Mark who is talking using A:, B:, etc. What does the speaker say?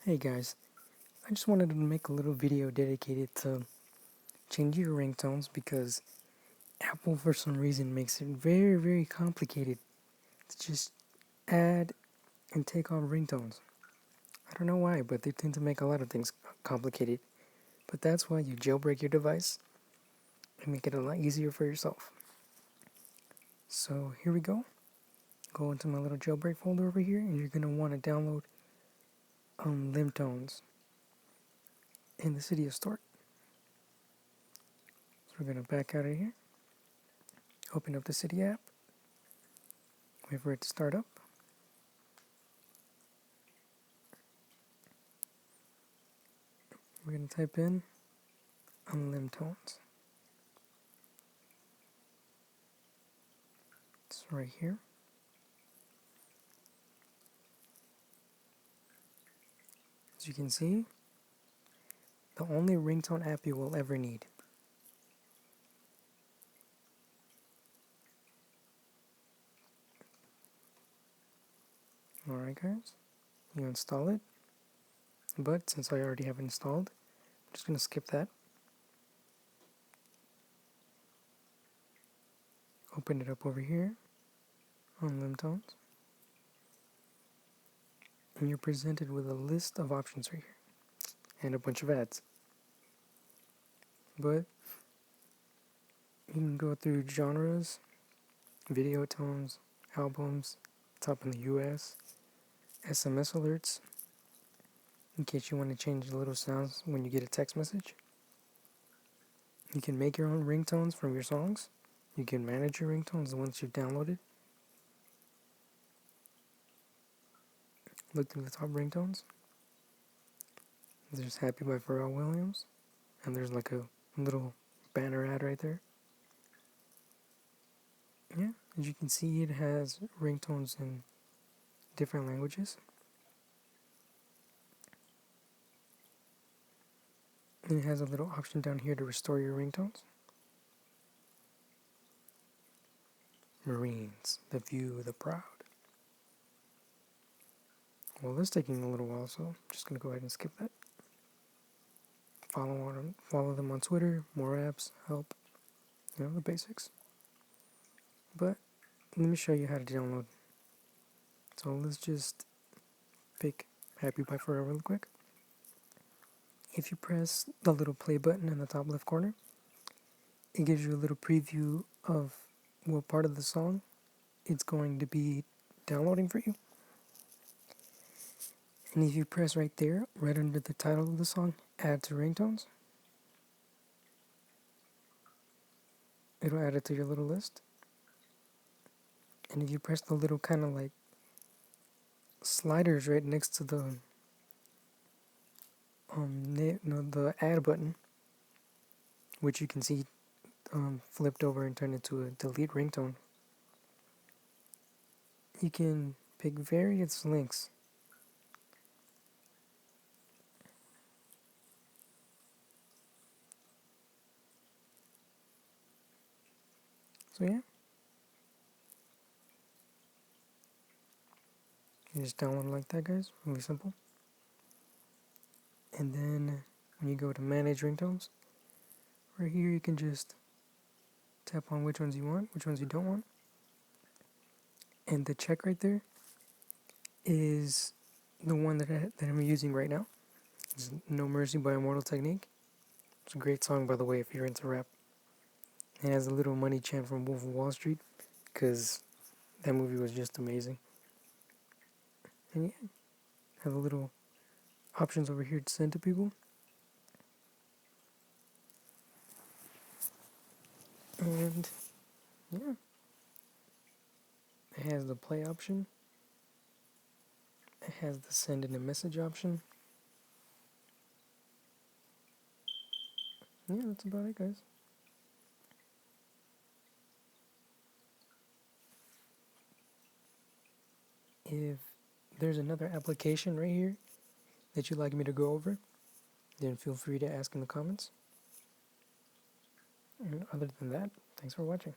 A: Hey guys, I just wanted to make a little video dedicated to changing your ringtones because Apple for some reason makes it very complicated to just add and take off ringtones. I don't know why, but they tend to make a lot of things complicated. But that's why you jailbreak your device and make it a lot easier for yourself. So here we go. Go into my little jailbreak folder over here and you're going to want to download limtones in the city of Start. So we're going to back out of here. Open up the city app. Wait for it to start up. We're going to type in limtones. It's right here. As you can see, the only ringtone app you will ever need. Alright guys, you install it, but since I already have it installed, I'm just going to skip that. Open it up over here on limtones, and you're presented with a list of options right here, and a bunch of ads. But you can go through genres, video tones, albums, top in the US, SMS alerts, in case you want to change the little sounds when you get a text message. You can make your own ringtones from your songs. You can manage your ringtones once you've downloaded. Look through the top ringtones. There's Happy by Pharrell Williams. And there's like a little banner ad right there. Yeah, as you can see, it has ringtones in different languages. And it has a little option down here to restore your ringtones. Marines, the view, the proud. Well, this is taking a little while, so I'm just going to go ahead and skip that. Follow them on Twitter, more apps, help, the basics. But let me show you how to download. So let's just pick Happy by Pharrell real quick. If you press the little play button in the top left corner, it gives you a little preview of what part of the song it's going to be downloading for you. And if you press right there, right under the title of the song, Add to Ringtones, it'll add it to your little list. And if you press the little kind of like sliders right next to the the add button, which you can see flipped over and turned into a delete ringtone, you can pick various links. So yeah, you just download it like that, guys. Really simple. And then when you go to manage ringtones, right here you can just tap on which ones you want, which ones you don't want. And the check right there is the one that I'm using right now. It's No Mercy by Immortal Technique. It's a great song, by the way, if you're into rap. It has a little money chant from Wolf of Wall Street, because that movie was just amazing. And yeah, have a little options over here to send to people. And yeah, it has the play option. It has the send in a message option. Yeah, that's about it, guys. If there's another application right here that you'd like me to go over, then feel free to ask in the comments. And other than that, thanks for watching.